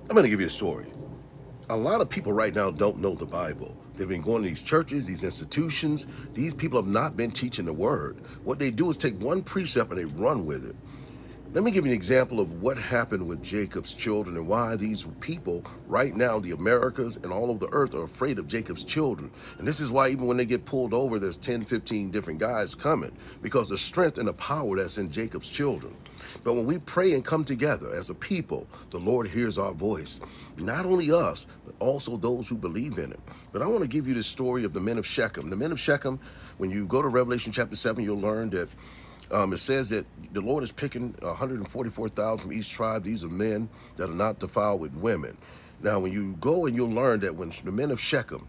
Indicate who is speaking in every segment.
Speaker 1: I'm going to give you a story. A lot of people right now don't know the Bible. They've been going to these churches, these institutions. These people have not been teaching the word. What they do is take one precept and they run with it. Let me give you an example of what happened with Jacob's children and why these people right now, the Americas and all over the earth, are afraid of Jacob's children. And this is why even when they get pulled over, there's 10, 15 different guys coming, because the strength and the power that's in Jacob's children. But when we pray and come together as a people, the Lord hears our voice. Not only us, but also those who believe in him. But I want to give you the story of the men of Shechem. The men of Shechem, when you go to Revelation chapter 7, you'll learn that it says that the Lord is picking 144,000 from each tribe. These are men that are not defiled with women. Now, when you go and you'll learn that when the men of Shechem,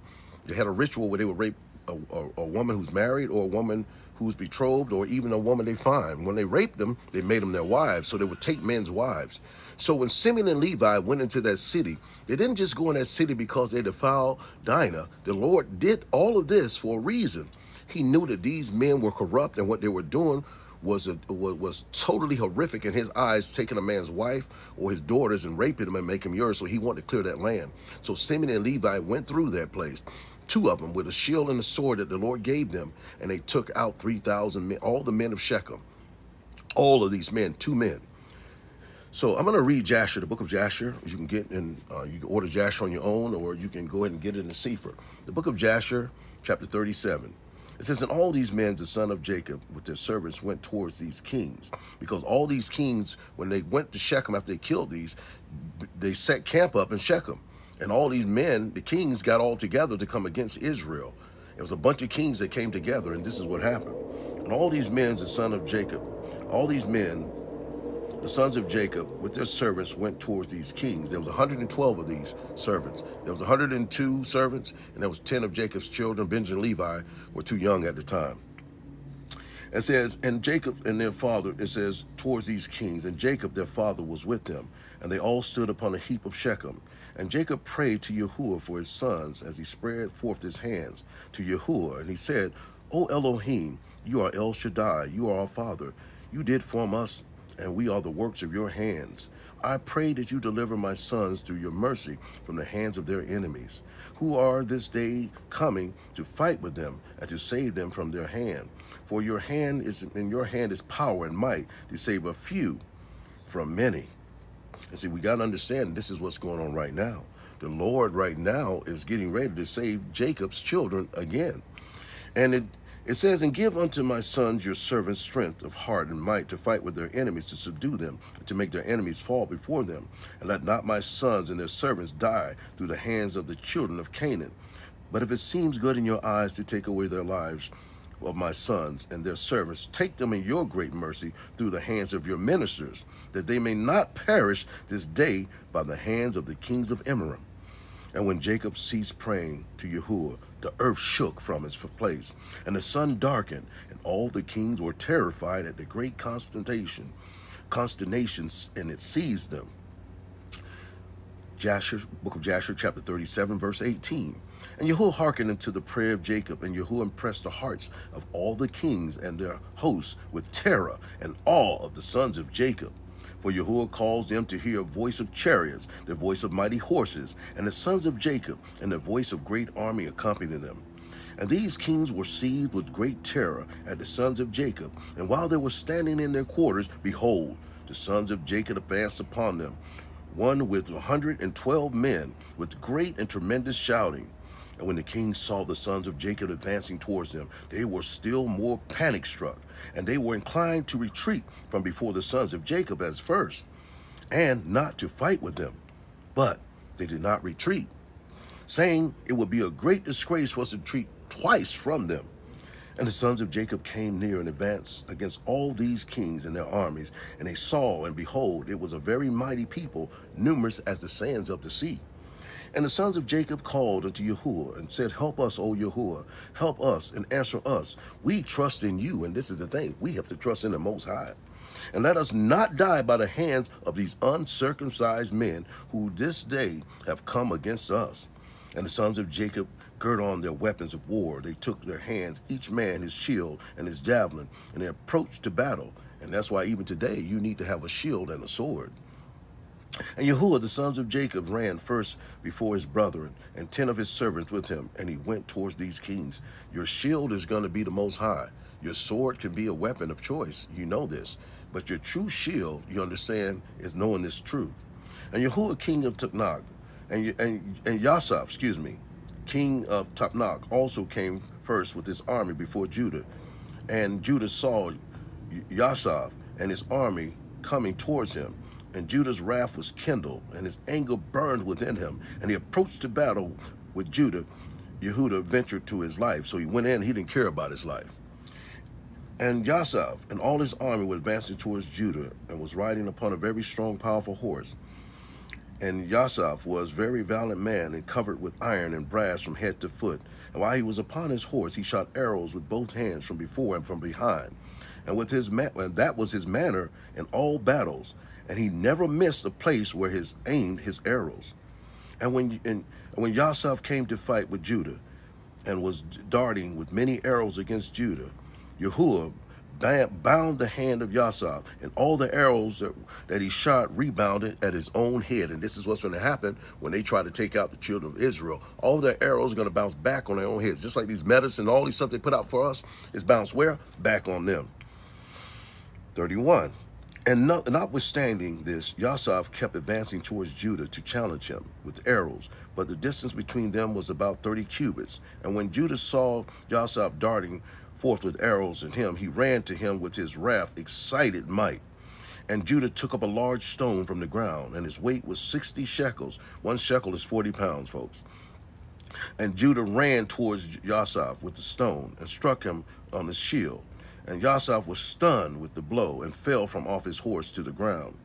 Speaker 1: they had a ritual where they would rape a woman who's married or a woman who's betrothed or even a woman they find. When they raped them, they made them their wives, so they would take men's wives. So when Simeon and Levi went into that city, they didn't just go in that city because they defiled Dinah. The Lord did all of this for a reason. He knew that these men were corrupt and what they were doing was totally horrific in his eyes, taking a man's wife or his daughters and raping them and making them yours. So he wanted to clear that land. So Simeon and Levi went through that place, two of them with a shield and a sword that the Lord gave them, and they took out 3,000 men, all the men of Shechem, all of these men, two men. So I'm going to read Jasher, the book of Jasher. You can get in, you can order Jasher on your own, or you can go ahead and get it in the Sefer. The book of Jasher, chapter 37. It says, and all these men, the son of Jacob, with their servants, went towards these kings. Because all these kings, when they went to Shechem after they killed these, they set camp up in Shechem. And all these men, the kings, got all together to come against Israel. It was a bunch of kings that came together, and this is what happened. And all these men, the son of Jacob, all these men, the sons of Jacob, with their servants, went towards these kings. There was 112 of these servants. There was 102 servants, and there was 10 of Jacob's children. Benjamin and Levi were too young at the time. It says, and Jacob and their father, it says, towards these kings, and Jacob, their father, was with them. And they all stood upon a heap of Shechem. And Jacob prayed to Yahuwah for his sons as he spread forth his hands to Yahuwah. And he said, O Elohim, you are El Shaddai, you are our father. You did form us, and we are the works of your hands. I pray that you deliver my sons through your mercy from the hands of their enemies, who are this day coming to fight with them and to save them from their hand. For your hand is in your hand is power and might to save a few from many. And see, we got to understand this is what's going on right now. The Lord right now is getting ready to save Jacob's children again. And it says, and give unto my sons your servants strength of heart and might to fight with their enemies, to subdue them, and to make their enemies fall before them. And let not my sons and their servants die through the hands of the children of Canaan. But if it seems good in your eyes to take away their lives of my sons and their servants, take them in your great mercy through the hands of your ministers, that they may not perish this day by the hands of the kings of Emorem. And when Jacob ceased praying to Yahuwah, the earth shook from its place, and the sun darkened, and all the kings were terrified at the great consternation, and it seized them. Jasher, book of Jasher, chapter 37, verse 18. And Yahuwah hearkened unto the prayer of Jacob, and Yahuwah impressed the hearts of all the kings and their hosts with terror and awe of the sons of Jacob. For Yahuwah caused them to hear a voice of chariots, the voice of mighty horses, and the sons of Jacob, and the voice of great army accompanying them. And these kings were seized with great terror at the sons of Jacob. And while they were standing in their quarters, behold, the sons of Jacob advanced upon them, one with 112 men, with great and tremendous shouting. And when the king saw the sons of Jacob advancing towards them, they were still more panic-struck, and they were inclined to retreat from before the sons of Jacob as first, and not to fight with them. But they did not retreat, saying it would be a great disgrace for us to retreat twice from them. And the sons of Jacob came near and advanced against all these kings and their armies, and they saw, and behold, it was a very mighty people, numerous as the sands of the sea. And the sons of Jacob called unto Yahuwah and said, help us, O Yahuwah, help us and answer us. We trust in you. And this is the thing, we have to trust in the Most High. And let us not die by the hands of these uncircumcised men who this day have come against us. And the sons of Jacob girt on their weapons of war. They took their hands, each man his shield and his javelin, and they approached to battle. And that's why even today you need to have a shield and a sword. And Yahuwah, the sons of Jacob, ran first before his brethren, and 10 of his servants with him, and he went towards these kings. Your shield is going to be the Most High. Your sword can be a weapon of choice. You know this. But your true shield, you understand, is knowing this truth. And Yahuwah, king of Tapnach, and Yasaf, excuse me, king of Tapnach, also came first with his army before Judah. And Judah saw Yasaf and his army coming towards him. And Judah's wrath was kindled, and his anger burned within him. And he approached the battle with Judah. Yehuda ventured to his life, so he went in. He didn't care about his life. And Yasaf and all his army were advancing towards Judah, and was riding upon a very strong, powerful horse. And Yasaf was a very valiant man, and covered with iron and brass from head to foot. And while he was upon his horse, he shot arrows with both hands from before and from behind. And that was his manner in all battles. And he never missed a place where he aimed his arrows. And when Yasaf came to fight with Judah, and was darting with many arrows against Judah, Yahuwah bound the hand of Yasaf, and all the arrows that he shot rebounded at his own head. And this is what's going to happen when they try to take out the children of Israel. All their arrows are going to bounce back on their own heads. Just like these medicine, all these stuff they put out for us, is bounced where? Back on them. 31. And notwithstanding this, Yasaf kept advancing towards Judah to challenge him with arrows, but the distance between them was about 30 cubits. And when Judah saw Yasaf darting forth with arrows at him, he ran to him with his wrath, excited might. And Judah took up a large stone from the ground, and his weight was 60 shekels. 1 shekel is 40 pounds, folks. And Judah ran towards Yasaf with the stone and struck him on his shield. And Yasaf was stunned with the blow and fell from off his horse to the ground.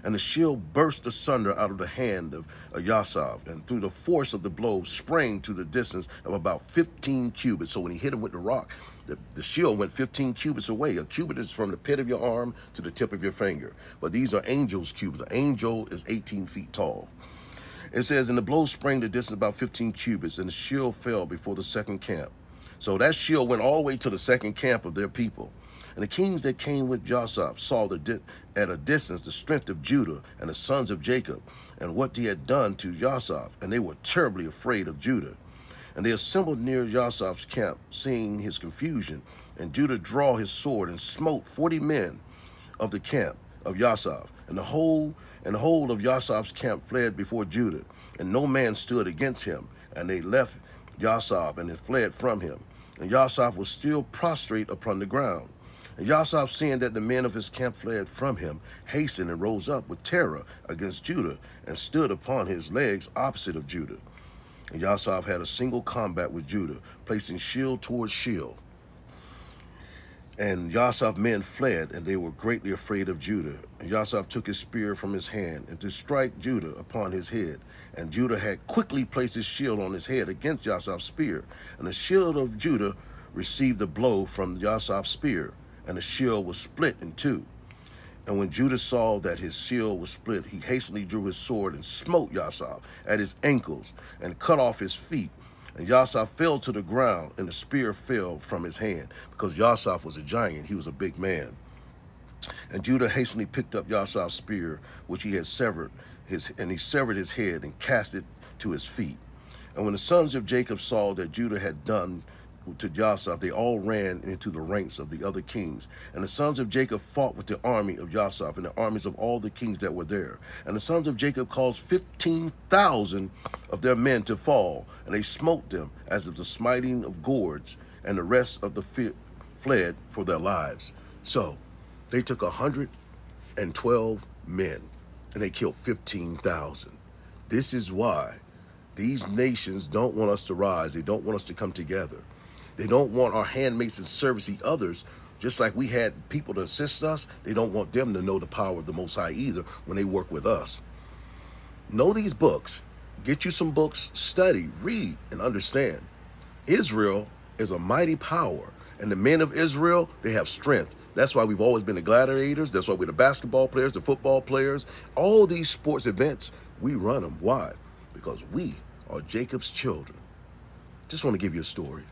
Speaker 1: And the shield burst asunder out of the hand of Yasaf, and through the force of the blow sprang to the distance of about 15 cubits. So when he hit him with the rock, the shield went 15 cubits away. A cubit is from the pit of your arm to the tip of your finger. But these are angels' cubits. An angel is 18 feet tall. It says, and the blow sprang the distance about 15 cubits, and the shield fell before the second camp. So that shield went all the way to the second camp of their people. And the kings that came with Yasaf saw at a distance the strength of Judah and the sons of Jacob, and what he had done to Yasaf, and they were terribly afraid of Judah. And they assembled near Yasaf's camp, seeing his confusion. And Judah drew his sword and smote 40 men of the camp of Yasaf. And the whole of Yasaf's camp fled before Judah, and no man stood against him. And they left Yasaf and they fled from him. And Yasaf was still prostrate upon the ground. And Yasaf, seeing that the men of his camp fled from him, hastened and rose up with terror against Judah, and stood upon his legs opposite of Judah. And Yasaf had a single combat with Judah, placing shield towards shield. And Yasaf's men fled, and they were greatly afraid of Judah. And Yasaf took his spear from his hand, and to strike Judah upon his head. And Judah had quickly placed his shield on his head against Yasaf's spear. And the shield of Judah received the blow from Yasaf's spear, and the shield was split in two. And when Judah saw that his shield was split, he hastily drew his sword and smote Yasaf at his ankles and cut off his feet. And Yasaf fell to the ground, and the spear fell from his hand, because Yasaf was a giant. He was a big man. And Judah hastily picked up Yasaf's spear, which he had severed, and he severed his head and cast it to his feet. And when the sons of Jacob saw that Judah had done to Yasaf, they all ran into the ranks of the other kings. And the sons of Jacob fought with the army of Yasaf and the armies of all the kings that were there. And the sons of Jacob caused 15,000 of their men to fall, and they smote them as of the smiting of gourds, and the rest of the fled for their lives. So they took 112 men, and they killed 15,000. This is why these nations don't want us to rise. They don't want us to come together. They don't want our handmaids and servants to others, just like we had people to assist us. They don't want them to know the power of the Most High either when they work with us. Know these books. Get you some books, study, read, and understand. Israel is a mighty power, and the men of Israel, they have strength. That's why we've always been the gladiators. That's why we're the basketball players, the football players. All these sports events, we run them. Why? Because we are Jacob's children. Just want to give you a story.